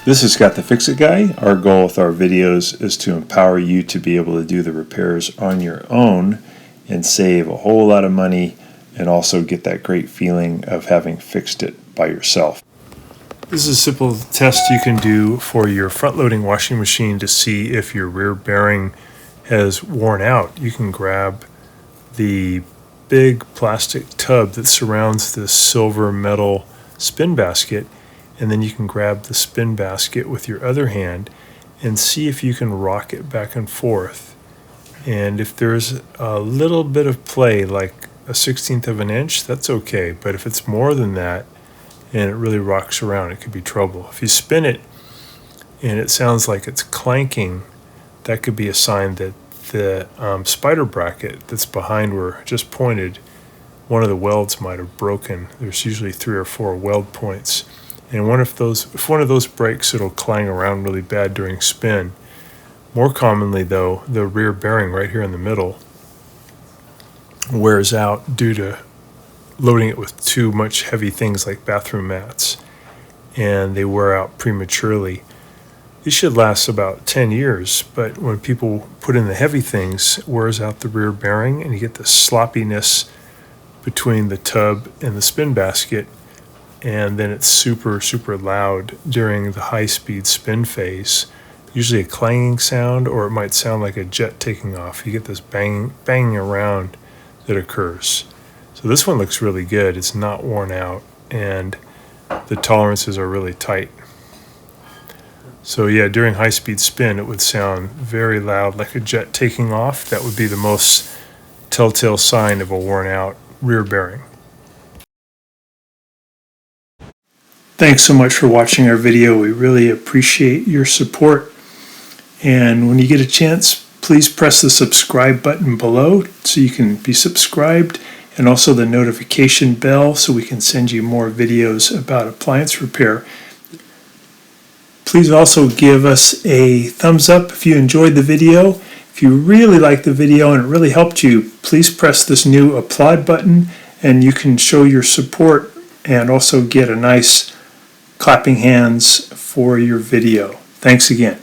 This is Scott the Fix-It Guy. Our goal with our videos is to empower you to be able to do the repairs on your own and save a whole lot of money and also get that great feeling of having fixed it by yourself. This is a simple test you can do for your front-loading washing machine to see if your rear bearing has worn out. You can grab the big plastic tub that surrounds this silver metal spin basket, and then you can grab the spin basket with your other hand and see if you can rock it back and forth. And if there's a little bit of play, like a 1/16 of an inch, that's okay. But if it's more than that and it really rocks around, it could be trouble. If you spin it and it sounds like it's clanking, that could be a sign that the spider bracket that's behind where I just pointed, one of the welds might have broken. There's usually 3 or 4 weld points. And if one of those breaks, it'll clang around really bad during spin. More commonly, though, the rear bearing right here in the middle wears out due to loading it with too much heavy things like bathroom mats, and they wear out prematurely. These should last about 10 years, but when people put in the heavy things, it wears out the rear bearing, and you get the sloppiness between the tub and the spin basket, and then it's super, super loud during the high-speed spin phase. Usually a clanging sound, or it might sound like a jet taking off. You get this banging around that occurs. So this one looks really good. It's not worn out, and the tolerances are really tight. So yeah, during high-speed spin, it would sound very loud, like a jet taking off. That would be the most telltale sign of a worn-out rear bearing. Thanks so much for watching our video. We really appreciate your support. And when you get a chance, please press the subscribe button below so you can be subscribed, and also the notification bell so we can send you more videos about appliance repair. Please also give us a thumbs up if you enjoyed the video. If you really liked the video and it really helped you, please press this new applaud button and you can show your support and also get a nice clapping hands for your video. Thanks again.